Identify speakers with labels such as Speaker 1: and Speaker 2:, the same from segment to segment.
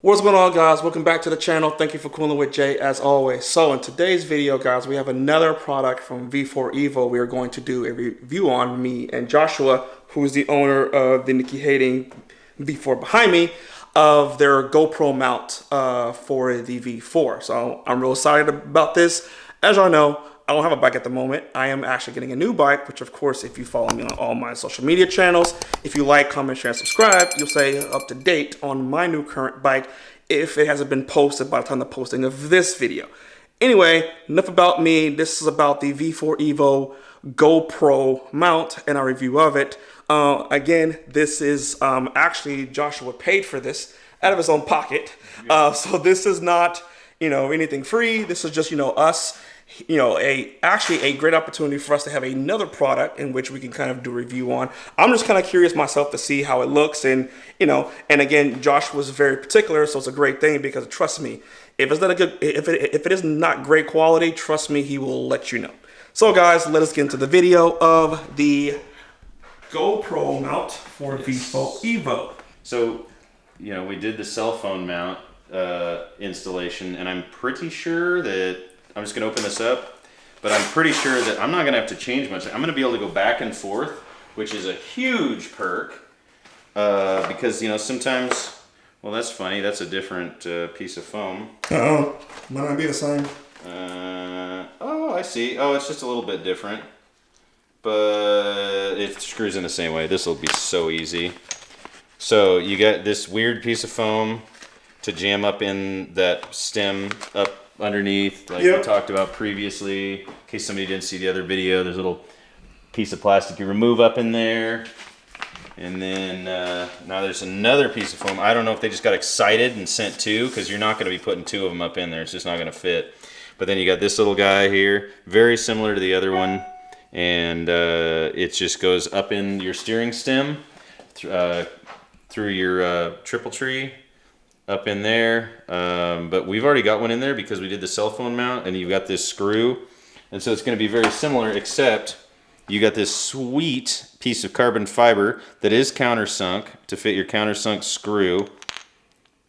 Speaker 1: What's going on, guys? Welcome back to the channel. Thank you for Coolin with Jay as always. So in today's video, guys, we have another product from V4evo we are going to do a review on, me and Joshua, who is the owner of the Nicky Hayden V4 behind me, of their GoPro mount for the V4. So I'm real excited about this. As y'all know, I don't have a bike at the moment. I am actually getting a new bike, which of course, if you follow me on all my social media channels, if you like, comment, share, and subscribe, you'll stay up to date on my new current bike if it hasn't been posted by the time of the posting of this video. Anyway, enough about me. This is about the V4evo GoPro mount and our review of it. Again, this is actually Joshua paid for this out of his own pocket. So this is not, anything free. This is just, us. Actually a great opportunity for us to have another product in which we can kind of do a review on. I'm just kind of curious myself to see how it looks, and and again, Josh was very particular, so it's a great thing because trust me, if it's not a good, if it is not great quality, trust me, he will let you know. So guys, let us get into the video of the GoPro mount for V4evo.
Speaker 2: So, we did the cell phone mount installation, and I'm pretty sure that I'm just going to open this up, but I'm pretty sure that I'm not going to have to change much. I'm going to be able to go back and forth, which is a huge perk, because, sometimes, well, that's funny. That's a different piece of foam.
Speaker 1: Uh-oh. Might not be the same.
Speaker 2: Oh, I see. Oh, it's just a little bit different, but it screws in the same way. This will be so easy. So you got this weird piece of foam to jam up in that stem up underneath, like we talked about previously. In case somebody didn't see the other video, there's a little piece of plastic you remove up in there, and then now there's another piece of foam. I don't know if they just got excited and sent two, because you're not going to be putting two of them up in there. It's just not going to fit. But then you got this little guy here, very similar to the other one, and it just goes up in your steering stem through your triple tree up in there, but we've already got one in there because we did the cell phone mount, and you've got this screw, and so it's going to be very similar, except you got this sweet piece of carbon fiber that is countersunk to fit your countersunk screw.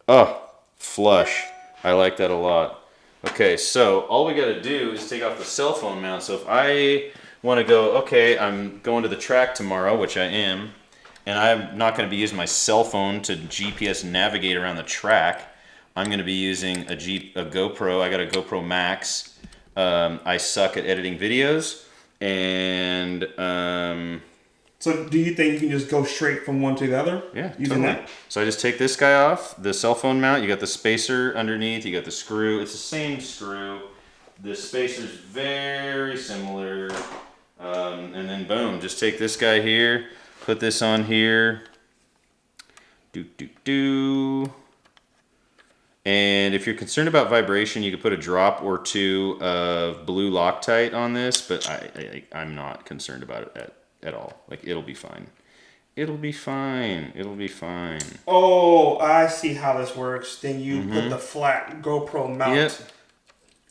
Speaker 2: Oh, flush. I like that a lot. Okay, so all we got to do is take off the cell phone mount. So if I want to go, okay, I'm going to the track tomorrow, which I am, and I'm not going to be using my cell phone to GPS navigate around the track. I'm going to be using a GoPro. I got a GoPro Max. I suck at editing videos. And
Speaker 1: so do you think you can just go straight from one to the other?
Speaker 2: Yeah,
Speaker 1: using
Speaker 2: totally.
Speaker 1: that?
Speaker 2: So I just take this guy off, the cell phone mount. You got the spacer underneath. You got the screw. It's the same screw. The spacer's very similar. And then boom, just take this guy here. Put this on here. And if you're concerned about vibration, you could put a drop or two of blue Loctite on this, but I'm not concerned about it at all. Like, it'll be fine. It'll be fine. It'll be fine.
Speaker 1: Oh, I see how this works. Then you put the flat GoPro mount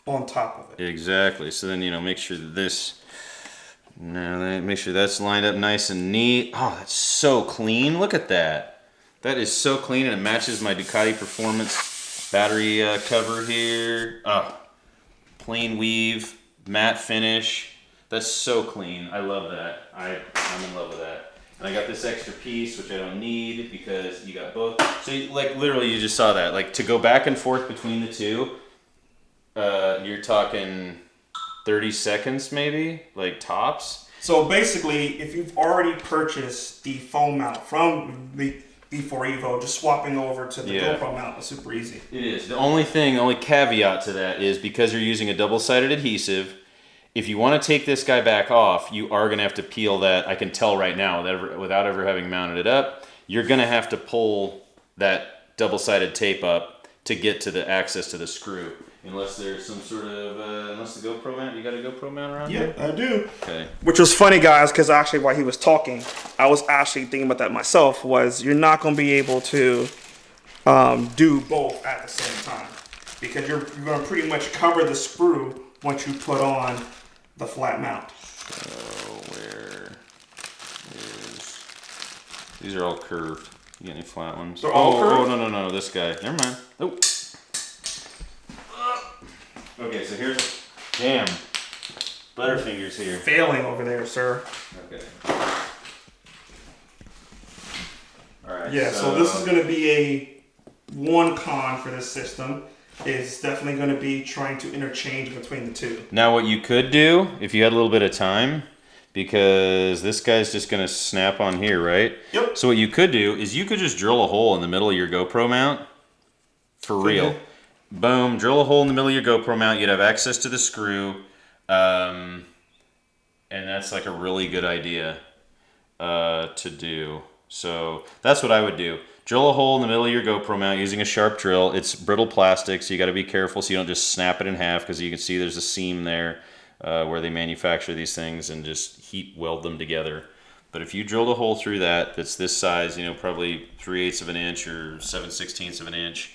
Speaker 1: on top of it.
Speaker 2: Exactly. So then, make sure that this... Now, make sure that's lined up nice and neat. Oh, that's so clean. Look at that. That is so clean, and it matches my Ducati Performance battery cover here. Oh, plain weave, matte finish. That's so clean. I love that. I'm in love with that. And I got this extra piece, which I don't need because you got both. So, literally, you just saw that. Like, to go back and forth between the two, you're talking 30 seconds maybe, like tops.
Speaker 1: So basically, if you've already purchased the foam mount from the V4evo, just swapping over to the GoPro mount is super easy.
Speaker 2: It is. The only caveat to that is because you're using a double-sided adhesive, if you want to take this guy back off, you are going to have to peel that. I can tell right now, without ever having mounted it up, you're going to have to pull that double-sided tape up to get to the access to the screw. Unless there's some sort of, unless the GoPro mount, you got a GoPro mount around here?
Speaker 1: Yeah, I do.
Speaker 2: Okay.
Speaker 1: Which was funny, guys, because actually while he was talking, I was actually thinking about that myself, was you're not going to be able to do both at the same time. Because you're going to pretty much cover the screw once you put on the flat mount.
Speaker 2: So where is, these are all curved. You got any flat ones?
Speaker 1: They're all curved?
Speaker 2: Oh, no, this guy. Never mind. Oh. Okay, so here's... Damn. Butterfingers here.
Speaker 1: Failing over there, sir.
Speaker 2: Okay. Alright,
Speaker 1: yeah, so this is going to be one con for this system. Is definitely going to be trying to interchange between the two.
Speaker 2: Now what you could do, if you had a little bit of time, because this guy's just going to snap on here, right?
Speaker 1: Yep.
Speaker 2: So what you could do is you could just drill a hole in the middle of your GoPro mount. For real. Boom, drill a hole in the middle of your GoPro mount. You'd have access to the screw. And that's like a really good idea to do. So that's what I would do. Drill a hole in the middle of your GoPro mount using a sharp drill. It's brittle plastic, so you got to be careful so you don't just snap it in half, because you can see there's a seam there where they manufacture these things and just heat weld them together. But if you drilled a hole through that that's this size, you know, probably 3/8 of an inch or 7/16 of an inch,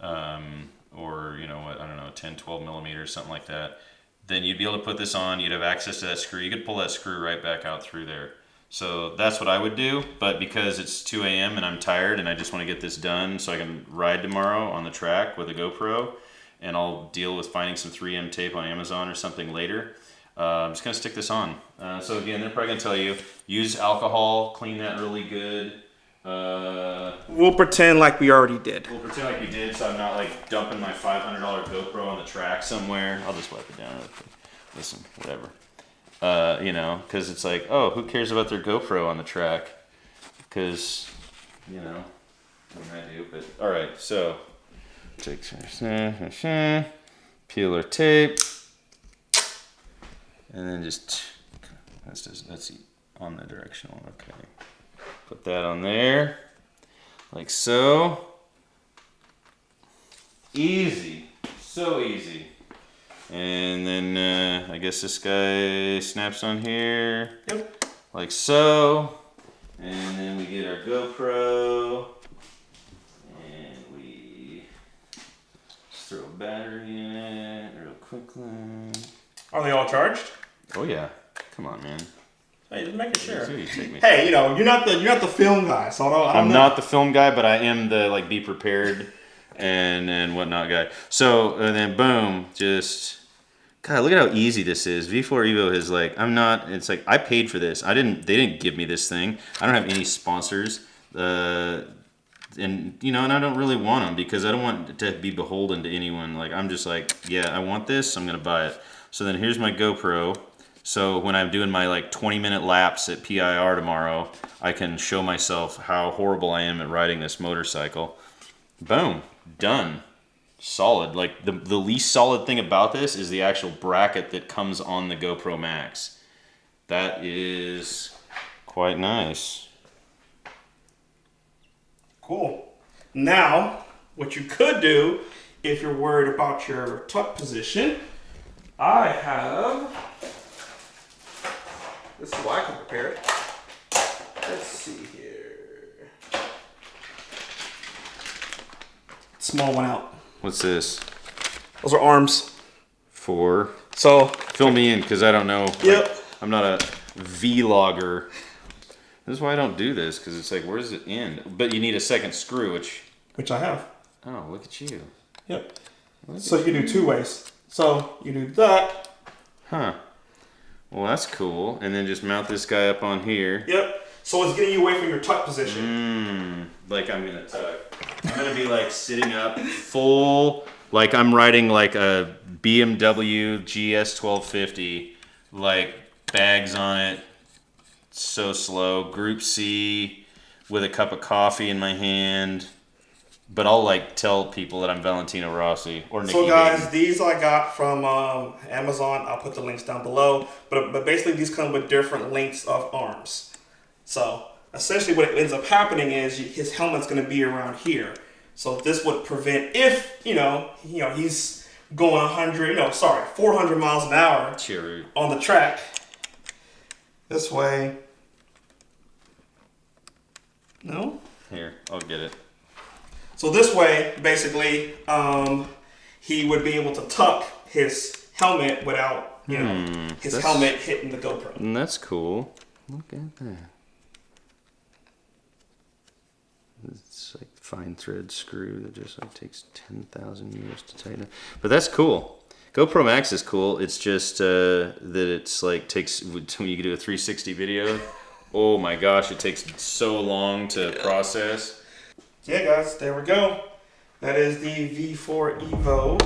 Speaker 2: or, you know, what, I don't know, 10, 12 millimeters, something like that, then you'd be able to put this on. You'd have access to that screw. You could pull that screw right back out through there. So that's what I would do, but because it's 2 a.m. and I'm tired and I just want to get this done so I can ride tomorrow on the track with a GoPro, and I'll deal with finding some 3M tape on Amazon or something later, I'm just going to stick this on. So again, they're probably going to tell you, use alcohol, clean that really good.
Speaker 1: We'll pretend like we already did.
Speaker 2: We'll pretend like we did, so I'm not like dumping my $500 GoPro on the track somewhere. I'll just wipe it down real quick. Listen, whatever. You know, because it's like, oh, who cares about their GoPro on the track? Because, you know, I mean, I do, but all right. So, take peel our tape, and then just that's on the directional. Okay, put that on there, like so. Easy, so easy. And then I guess this guy snaps on here,
Speaker 1: yep,
Speaker 2: like so. And then we get our GoPro, and we just throw a battery in it real quickly.
Speaker 1: Are they all charged?
Speaker 2: Oh yeah, come on, man.
Speaker 1: Hey, just making sure.
Speaker 2: You take me.
Speaker 1: Hey, you know, you're not the film guy, so I'm
Speaker 2: not the film guy, but I am the like be prepared and whatnot guy. So and then boom, just God, look at how easy this is. V4evo is like, it's like I paid for this. They didn't give me this thing. I don't have any sponsors, and you know, and I don't really want them because I don't want to be beholden to anyone. Like I'm just like, yeah, I want this, I'm gonna buy it. So then here's my GoPro. So when I'm doing my like 20-minute laps at PIR tomorrow, I can show myself how horrible I am at riding this motorcycle. Boom, done. Solid. Like the least solid thing about this is the actual bracket that comes on the GoPro Max. That is quite nice.
Speaker 1: Cool. Now, what you could do if you're worried about your tuck position, I have. This is why I can prepare it. Let's see here. Small one out.
Speaker 2: What's this?
Speaker 1: Those are arms.
Speaker 2: For?
Speaker 1: So
Speaker 2: fill me in, because I don't know.
Speaker 1: Yep.
Speaker 2: Like, I'm not a vlogger. This is why I don't do this, because it's like, where does it end? But you need a second screw,
Speaker 1: which I have.
Speaker 2: Oh, look at you.
Speaker 1: Yep. So you can do two ways. So you do that.
Speaker 2: Huh. Well, that's cool. And then just mount this guy up on here.
Speaker 1: Yep. So it's getting you away from your tuck position.
Speaker 2: Like I'm gonna tuck. I'm gonna be like sitting up full, like I'm riding like a BMW GS 1250, like bags on it, so slow. Group C with a cup of coffee in my hand. But I'll like tell people that I'm Valentino Rossi or Nicky.
Speaker 1: So guys,
Speaker 2: Hayden.
Speaker 1: these I got from Amazon. I'll put the links down below. But basically these come with different lengths of arms. So essentially what ends up happening is his helmet's going to be around here. So this would prevent if, you know, he's going 400 miles an hour on the track. This way. No?
Speaker 2: Here, I'll get it.
Speaker 1: So this way, basically, he would be able to tuck his helmet without, his helmet hitting the GoPro.
Speaker 2: That's cool. Look at that. It's like fine thread screw that just like takes 10,000 years to tighten it. But that's cool. GoPro Max is cool. It's just that it's like takes, when you do a 360 video, oh my gosh, it takes so long to process.
Speaker 1: Yeah, guys, there we go. That is the V4evo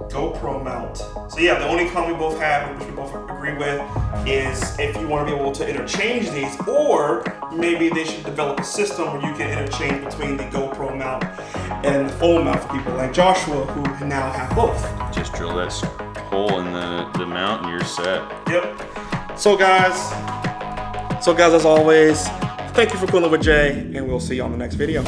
Speaker 1: GoPro Mount. So yeah, the only comment we both have, which we both agree with, is if you want to be able to interchange these, or maybe they should develop a system where you can interchange between the GoPro Mount and the phone mount for people like Joshua, who now have both.
Speaker 2: Just drill that hole in the mount and you're set.
Speaker 1: Yep. So guys, as always, thank you for Coolin with Jay, and we'll see you on the next video.